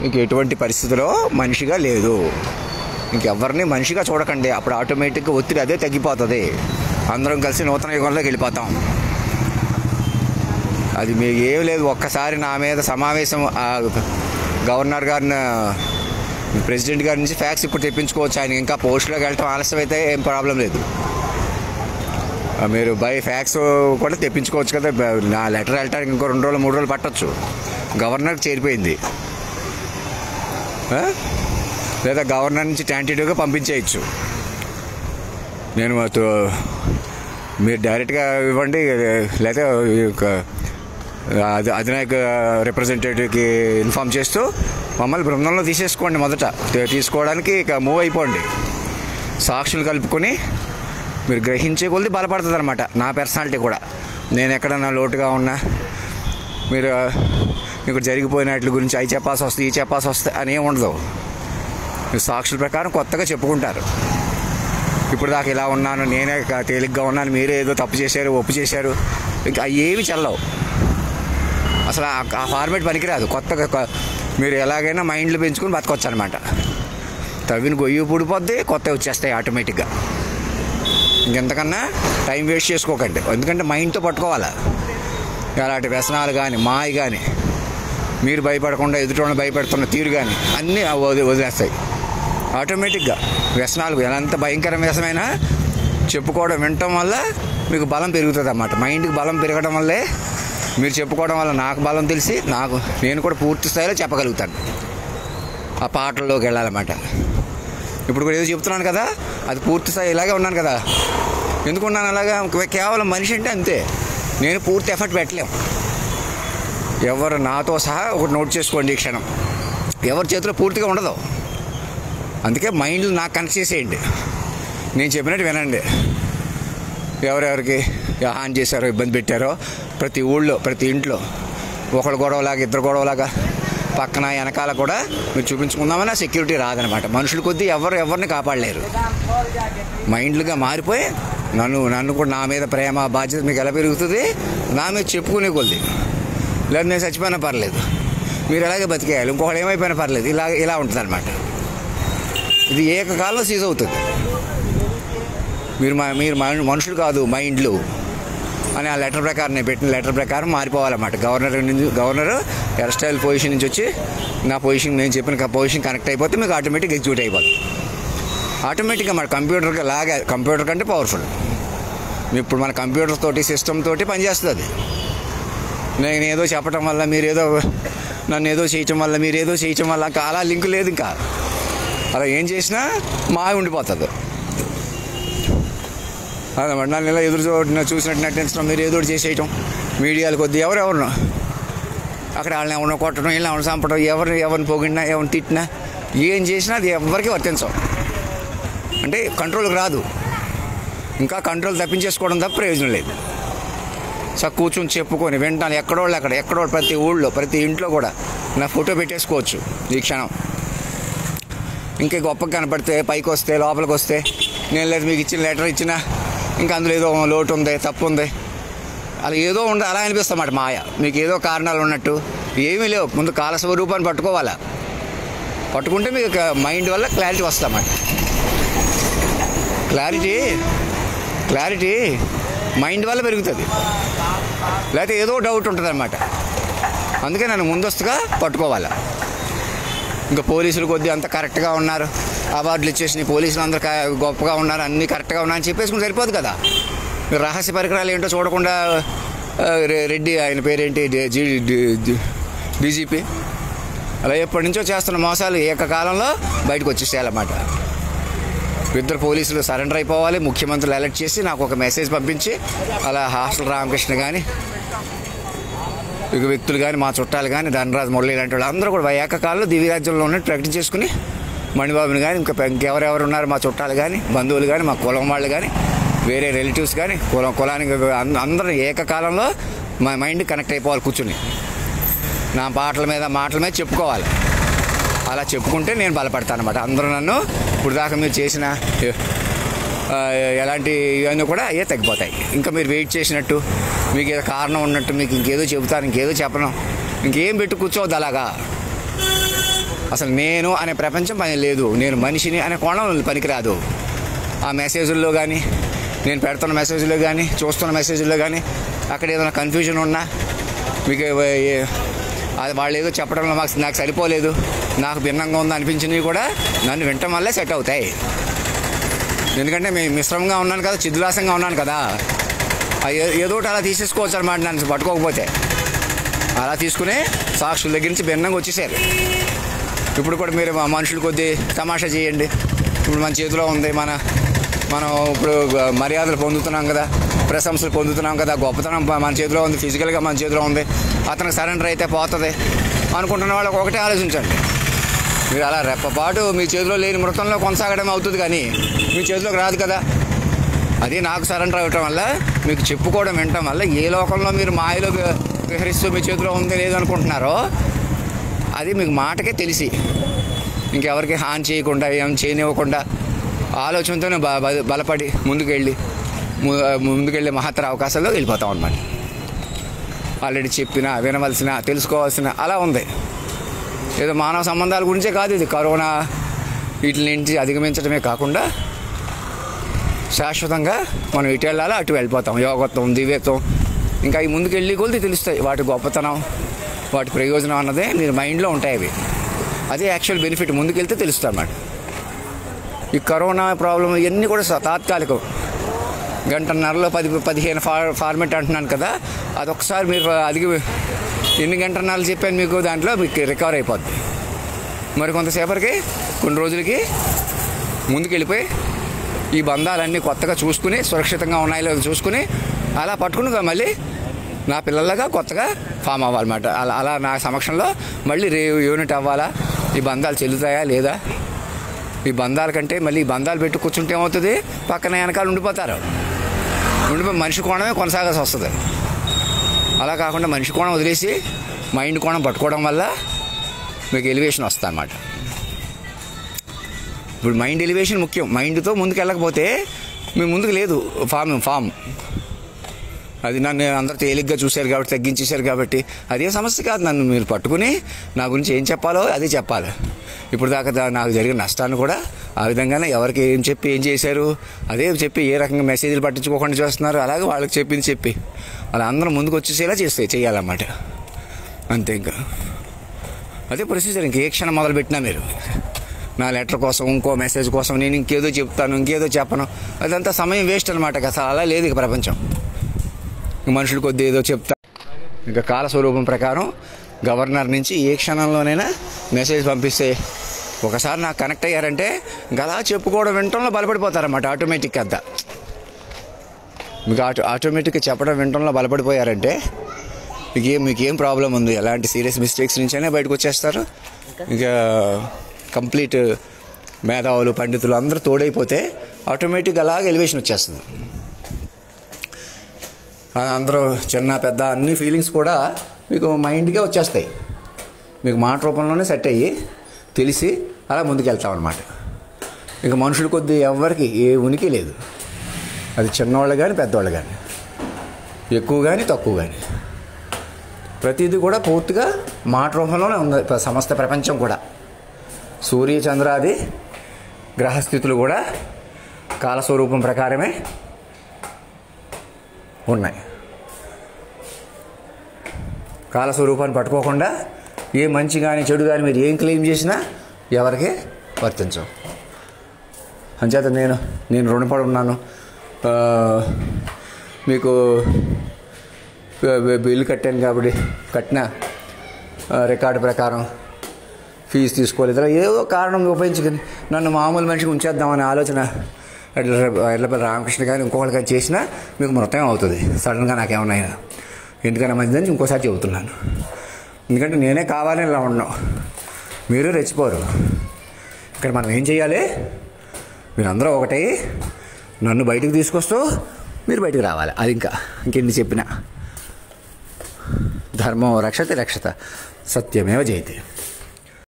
ఇంక ఎటువంటి పరిస్థితిలో మనిషిగా లేదు. ఇంకెవరిని మనిషిగా చూడకండి. అప్పుడు ఆటోమేటిక్గా ఒత్తిడి అదే తగ్గిపోతుంది. అందరం కలిసి నూతన యుగంలోకి వెళ్ళిపోతాం. అది మీకు ఏం లేదు. ఒక్కసారి నా మీద సమావేశం గవర్నర్ గారిని, ప్రెసిడెంట్ గారి నుంచి ఫ్యాక్స్ ఇప్పుడు తెప్పించుకోవచ్చు. ఆయన ఇంకా పోస్టులోకి వెళ్ళటం ఆలస్యం అయితే ఏం ప్రాబ్లం లేదు. మీరు బై ఫ్యాక్స్ కూడా తెప్పించుకోవచ్చు కదా. నా లెటర్ వెళ్ళటానికి ఇంకో 2 రోజులు 3 రోజులు పట్టవచ్చు. గవర్నర్కి చేరిపోయింది. లేదా గవర్నర్ నుంచి టెంటేటివ్గా పంపించేయచ్చు. నేను మీరు డైరెక్ట్గా ఇవ్వండి, లేదా అధినాయక రిప్రజెంటేటివ్కి ఇన్ఫామ్ చేస్తూ మమ్మల్ని బృందంలో తీసేసుకోండి. మొదట తీసుకోవడానికి ఇక మూవ్ అయిపోండి. సాక్షులు కలుపుకొని మీరు గ్రహించే కొద్ది బలపడుతుంది అనమాట. నా పర్సనాలిటీ కూడా నేను ఎక్కడన్నా లోటుగా ఉన్నా మీరు మీకు జరిగిపోయినట్ల గురించి అవి చెప్పాల్సి వస్తుంది, ఈ చెప్పాల్సి వస్తుంది అని ఏమి ఉండదు. మీరు సాక్షుల ప్రకారం కొత్తగా చెప్పుకుంటారు. ఇప్పుడు దాకా ఇలా ఉన్నాను, నేనే తేలిగ్గా ఉన్నాను, మీరే ఏదో తప్పు చేశారు, ఒప్పు చేశారు, ఇంకా అవి ఏమి చల్లవు. అసలు ఆ ఫార్మేట్ పనికిరాదు. కొత్తగా మీరు ఎలాగైనా మైండ్లు పెంచుకుని బతకొచ్చు అనమాట. తవ్విన గొయ్యి పుడిపోద్ది, కొత్తవి వచ్చేస్తాయి ఆటోమేటిక్గా. ఇంకెంతకన్నా టైం వేస్ట్ చేసుకోకండి. ఎందుకంటే మైండ్తో పట్టుకోవాలా. అలాంటి వ్యసనాలు కానీ మాయ కానీ మీరు భయపడకుండా ఎదుటి భయపెడుతున్న తీరు కానీ అన్నీ వదిలేస్తాయి ఆటోమేటిక్గా. వ్యసనాలు ఎంత భయంకర వ్యసనమైనా చెప్పుకోవడం వినటం వల్ల మీకు బలం పెరుగుతుంది అన్నమాట. మైండ్కి బలం పెరగడం వల్లే మీరు చెప్పుకోవడం వల్ల నాకు బలం తెలిసి నేను కూడా పూర్తి స్థాయిలో చెప్పగలుగుతాను. ఆ పాటల్లోకి వెళ్ళాలన్నమాట. ఇప్పుడు కూడా ఏదో చెప్తున్నాను కదా, అది పూర్తి స్థాయి ఇలాగే ఉన్నాను కదా. ఎందుకున్నాను అలాగా? కేవలం మనిషి అంటే అంతే. నేను పూర్తి ఎఫర్ట్ పెట్టలేము. ఎవరు నాతో సహా ఒకటి నోట్ చేసుకోండి, ఈ క్షణం ఎవరి చేతిలో పూర్తిగా ఉండదు. అందుకే మైండ్లు నాకు కనెక్ట్ చేసేయండి. నేను చెప్పినట్టు వినండి. ఎవరెవరికి హాని చేశారో, ఇబ్బంది పెట్టారో ప్రతి ఊళ్ళో, ప్రతి ఇంట్లో ఒకళ్ళు గొడవలాగా, ఇద్దరు గొడవలాగా, పక్కన వెనకాల కూడా మీరు చూపించుకుందామన్నా సెక్యూరిటీ రాదనమాట. మనుషుల కొద్దీ ఎవరిని కాపాడలేరు. మైండ్లుగా మారిపోయి నన్ను కూడా నా మీద ప్రేమ బాధ్యత మీకు ఎలా పెరుగుతుంది? నా మీద చెప్పుకునే కొద్ది. లేదా నేను చచ్చిపోయినా పర్లేదు, మీరు ఎలాగే బతికేయాలి, ఇంకొకటి ఏమైపోయినా పర్లేదు, ఇలా ఉంటుంది అనమాట. ఇది ఏకకాలంలో సీజ్ అవుతుంది. మీరు మనుషులు కాదు, మైండ్లు అని ఆ లెటర్ ప్రకారం, నేను పెట్టిన లెటర్ ప్రకారం మారిపోవాలన్నమాట. గవర్నర్ హెయిర్ స్టైల్ పొజిషన్ నుంచి వచ్చి నా పొజిషన్, నేను చెప్పిన పొజిషన్ కనెక్ట్ అయిపోతే మీకు ఆటోమేటిక్గా ఎగ్జిక్యూట్ అయిపోతుంది. ఆటోమేటిక్గా మన కంప్యూటర్కి లాగా, కంప్యూటర్ కంటే పవర్ఫుల్. ఇప్పుడు మన కంప్యూటర్ తోటి, సిస్టమ్ తోటి పనిచేస్తుంది అది. నేను ఏదో చెప్పడం వల్ల మీరేదో, నన్ను ఏదో చేయటం వల్ల మీరేదో చేయటం వల్ల అలా లింక్ లేదు. ఇంకా అలా ఏం చేసినా మావి ఉండిపోతుంది అదన్నమాట. నన్ను ఇలా చూసినట్టు నటించడం, మీరు ఏదో చేసేయటం, మీడియాలు కొద్ది ఎవరెవరు అక్కడ వాళ్ళని ఎవరినో కొట్టడం, ఇలా ఎవరిని చంపడం, ఎవరిని పొగిడినా, ఎవరిని తిట్టినా, ఏం చేసినా అది ఎవరికి వర్తించవు. అంటే కంట్రోల్కి రాదు. ఇంకా కంట్రోల్ తప్పించేసుకోవడం తప్ప ప్రయోజనం లేదు. సో కూర్చొని చెప్పుకొని వింటాను. ఎక్కడో ప్రతి ఊళ్ళో, ప్రతి ఇంట్లో కూడా నా ఫోటో పెట్టేసుకోవచ్చు ఈ క్షణం. ఇంకా గొప్పగా కనపడితే, పైకి వస్తే, లోపలికి వస్తే, నేను లేదు మీకు ఇచ్చిన లెటర్ ఇచ్చినా ఇంకా అందులో ఏదో లోటు ఉంది, తప్పు ఉంది, అలా ఏదో ఉంది, అలా అనిపిస్తామాట మాయ. మీకు ఏదో కారణాలు ఉన్నట్టు ఏమీ లేవు. ముందు కాలస్వరూపాన్ని పట్టుకోవాలా. పట్టుకుంటే మీకు మైండ్ వల్ల క్లారిటీ వస్తామాట. క్లారిటీ మైండ్ వల్ల పెరుగుతుంది. లేకపోతే ఏదో డౌట్ ఉంటుంది అనమాట. అందుకే నన్ను ముందస్తుగా పట్టుకోవాలి. ఇంకా పోలీసులు కొద్దిగా అంత కరెక్ట్గా ఉన్నారు, అవార్డులు ఇచ్చేసి పోలీసులు అందరూ గొప్పగా ఉన్నారు, అన్నీ కరెక్ట్గా ఉన్నారని చెప్పేసుకుని సరిపోదు కదా. రహస్య పరికరాలు ఏంటో చూడకుండా రెడ్డి, ఆయన పేరేంటి, డీజీపీ, అలా ఎప్పటి నుంచో చేస్తున్న మోసాలు ఏకకాలంలో బయటకు వచ్చేసేయాలన్నమాట. ఇద్దరు పోలీసులు సరెండర్ అయిపోవాలి. ముఖ్యమంత్రులు అలర్ట్ చేసి నాకు ఒక మెసేజ్ పంపించి, అలా హాస్టల్ రామకృష్ణ కానీ, ఇక వ్యక్తులు కానీ, మా చుట్టాలు కానీ, ధనరాజు మురళి లాంటి వాళ్ళు అందరూ కూడా ఏకకాలంలో దివ్యరాజ్యంలో ఉన్నట్టు ప్రకటించేసుకుని, మణిబాబుని కానీ, ఇంకెవరెవరు ఉన్నారు మా చుట్టాలు కానీ, బంధువులు కానీ, మా కులం వాళ్ళు కానీ, వేరే రిలేటివ్స్ కానీ, కులానికి అందరూ ఏకకాలంలో మా మైండ్ కనెక్ట్ అయిపోవాలి. కూర్చుని నా మాటల మీద చెప్పుకోవాలి. అలా చెప్పుకుంటే నేను బలపడతాను అనమాట. అందరూ నన్ను ఇప్పుడు దాకా మీరు చేసిన ఎలాంటి ఇవన్నీ కూడా అయ్యే తగ్గిపోతాయి. ఇంకా మీరు వెయిట్ చేసినట్టు, మీకు ఏదో కారణం ఉన్నట్టు, మీకు ఇంకేదో చెబుతాను, ఇంకేదో చెప్పను, ఇంకేం పెట్టి కూర్చోవద్దు అలాగా. అసలు నేను అనే ప్రపంచం పని లేదు, నేను మనిషిని అనే కోణం పనికిరాదు. ఆ మెసేజ్ల్లో కానీ, నేను పెడుతున్న మెసేజ్లో కానీ, చూస్తున్న మెసేజ్లో కానీ అక్కడ ఏదైనా కన్ఫ్యూజన్ ఉన్నా, మీకు అది వాళ్ళు ఏదో చెప్పడంలో నాకు సరిపోలేదు, నాకు భిన్నంగా ఉందని అనిపించినవి కూడా నన్ను వినటం వల్లే సెట్ అవుతాయి. ఎందుకంటే మేము మిశ్రమంగా ఉన్నాను కదా, చిద్విలాసంగా ఉన్నాను కదా, ఏదో ఒకటి అలా తీసేసుకోవచ్చు అన్నమాట. నన్ను పట్టుకోకపోతే అలా తీసుకుని సాక్షుల దగ్గర నుంచి భిన్నంగా వచ్చేసారు. ఇప్పుడు కూడా మీరు మనుషులు కొద్దీ తమాషా చేయండి. ఇప్పుడు మన చేతిలో ఉంది, మనం ఇప్పుడు మర్యాదలు పొందుతున్నాం కదా, ప్రశంసలు పొందుతున్నాం కదా, గొప్పతనం మన చేతిలో ఉంది, ఫిజికల్గా మన చేతిలో ఉంది. అతనికి సరెండర్ అయితే పోతుంది అనుకుంటున్న వాళ్ళకి ఒకటే ఆలోచించండి. మీరు అలా రెప్పపాటు మీ చేతిలో లేని మృతంలో కొనసాగడం అవుతుంది, కానీ మీ చేతిలోకి రాదు కదా. అది నాకు సరెండర్ అవ్వటం వల్ల, మీకు చెప్పుకోవడం వినటం వల్ల ఏ లోకంలో మీరు మాయలో విహరిస్తూ మీ చేతిలో ఉంది లేదనుకుంటున్నారో అది మీకు మాటకే తెలిసి ఇంకెవరికి హాని చేయకుండా, ఏం చేయనివ్వకుండా ఆలోచనతోనే బలపడి ముందుకెళ్ళే మహత్తర అవకాశాల్లో వెళ్ళిపోతాం అన్నమాట. ఆల్రెడీ చెప్పినా, వినవలసిన, తెలుసుకోవాల్సిన అలా ఉంది. ఏదో మానవ సంబంధాల గురించే కాదు, ఇది కరోనా వీటి నుంచి అధిగమించడమే కాకుండా శాశ్వతంగా మనం ఇటు వెళ్ళాలో అటు వెళ్ళిపోతాం. యోగత్వం, దివ్యత్వం ఇంకా ఈ ముందుకెళ్ళి కొలిది తెలుస్తాయి. వాటి గొప్పతనం, వాటి ప్రయోజనం అన్నదే మీరు మైండ్లో ఉంటాయి. అవి అదే యాక్చువల్ బెనిఫిట్. ముందుకెళ్తే తెలుస్తుంది అన్నమాట. ఈ కరోనా ప్రాబ్లం ఇవన్నీ కూడా తాత్కాలికం. గంటన్నరలో 15 ఫార్మెట్ అంటున్నాను కదా, అదొకసారి మీరు ఎన్ని గంటన్నరలు చెప్పాను మీకు, దాంట్లో మీకు రికవర్ అయిపోద్ది. మరి కొంతసేపటికి, కొన్ని రోజులకి ముందుకెళ్ళిపోయి ఈ బంధాలన్నీ కొత్తగా చూసుకుని, సురక్షితంగా ఉన్నాయో లేదో చూసుకుని అలా పట్టుకుని మళ్ళీ నా పిల్లలుగా కొత్తగా ఫామ్ అవ్వాలన్నమాట. అలా నా సమక్షంలో మళ్ళీ యూనిట్ అవ్వాలా, ఈ బంధాలు చెల్లుతాయా లేదా, ఈ బంధాల కంటే మళ్ళీ ఈ బంధాలు పెట్టి కూర్చుంటే ఏమవుతుంది, పక్కన వెనకాల ఉండిపోయి మనిషి కోణమే కొనసాగాల్సి వస్తుంది. అలా కాకుండా మనిషి కోణం వదిలేసి మైండ్ కోణం పట్టుకోవడం వల్ల మీకు ఎలివేషన్ వస్తుంది అన్నమాట. ఇప్పుడు మైండ్ ఎలివేషన్ ముఖ్యం. మైండ్తో ముందుకు వెళ్ళకపోతే మీ ముందుకు లేదు ఫామ్. అది నన్ను అందరూ తేలిగ్గా చూశారు కాబట్టి, తగ్గించేశారు కాబట్టి అదే సమస్య కాదు. నన్ను మీరు పట్టుకుని నా గురించి ఏం చెప్పాలో అదే చెప్పాలి. ఇప్పుడు దాకా నాకు జరిగిన నష్టాన్ని కూడా ఆ విధంగానే ఎవరికి ఏం చెప్పి ఏం చేశారు అదే చెప్పి, ఏ రకంగా మెసేజ్లు పట్టించుకోకుండా చేస్తున్నారు అలాగే వాళ్ళకి చెప్పింది చెప్పి అలా అందరం ముందుకు వచ్చేసేలా చేయాలన్నమాట. అంతే. ఇంకా అదే ప్రొసీజర్. ఇంక ఏ క్షణం మొదలుపెట్టినా మీరు నా లెటర్ కోసం, ఇంకో మెసేజ్ కోసం నేను ఇంకేదో చెప్తాను, ఇంకేదో చెప్పను, అదంతా సమయం వేస్ట్ అనమాట. అసలు అలా లేదు ఇక ప్రపంచం. మనుషులు కొద్ది ఏదో చెప్తా. ఇంకా కాలస్వరూపం ప్రకారం గవర్నర్ నుంచి ఏ క్షణంలోనైనా మెసేజ్ పంపిస్తే ఒకసారి నాకు కనెక్ట్ అయ్యారంటే ఇంకా అలా చెప్పుకోవడం వినటంలో బలపడిపోతారన్నమాట. ఆటోమేటిక్ అంతా మీకు ఆటోమేటిక్గా చెప్పడం వినటంలో బలపడిపోయారంటే మీకేం ప్రాబ్లం ఉంది, ఎలాంటి సీరియస్ మిస్టేక్స్ నుంచైనా బయటకు వచ్చేస్తారు. ఇంకా కంప్లీట్ మేధావులు, పండితులు అందరూ తోడైపోతే ఆటోమేటిక్గా అలాగే ఎలివేషన్ వచ్చేస్తుంది. అందరూ చిన్న పెద్ద అన్ని ఫీలింగ్స్ కూడా మీకు మైండ్గా వచ్చేస్తాయి. మీకు మాట రూపంలోనే సెట్ అయ్యి తెలిసి అలా ముందుకెళ్తాం అన్నమాట. ఇక మనుషుల కొద్దీ ఎవరికి ఏ ఉనికి లేదు. అది చిన్నవాళ్ళు కానీ పెద్దవాళ్ళు కానీ, ఎక్కువ కానీ తక్కువ కానీ, ప్రతిదీ కూడా పూర్తిగా మాట రూపంలోనే ఉంది. సమస్త ప్రపంచం కూడా సూర్య చంద్రాది గ్రహస్థితులు కూడా కాలస్వరూపం ప్రకారమే ఉన్నాయి. కాలస్వరూపాన్ని పట్టుకోకుండా ఏ మంచి కానీ చెడు కానీ మీరు ఏం క్లెయిమ్ చేసినా ఎవరికి వర్తించవు. అంచేత నేను రుణపడి ఉన్నాను, మీకు బిల్లు కట్టాను కాబట్టి కట్టిన రికార్డు ప్రకారం ఫీజు తీసుకోలేదు, ఏదో కారణం ఉపయోగించుకొని నన్ను మామూలు మనిషికి ఉంచేద్దామనే ఆలోచన ఎడ్లపల్లి రామకృష్ణ కానీ ఇంకొకటి కానీ చేసినా మీకు మృతం అవుతుంది సడన్గా. నాకేమన్నా ఎందుకన్నా మంచిదని ఇంకోసారి చెబుతున్నాను. ఎందుకంటే నేనే కావాలని ఇలా ఉన్నాం, మీరు రెచ్చిపోరు. ఇక్కడ మనం ఏం చేయాలి, మీరందరూ ఒకటే నన్ను బయటకు తీసుకొస్తూ మీరు బయటకు రావాలి. అది ఇంకెన్ని చెప్పినా ధర్మం రక్షతే రక్షత సత్యమేవ జయతే.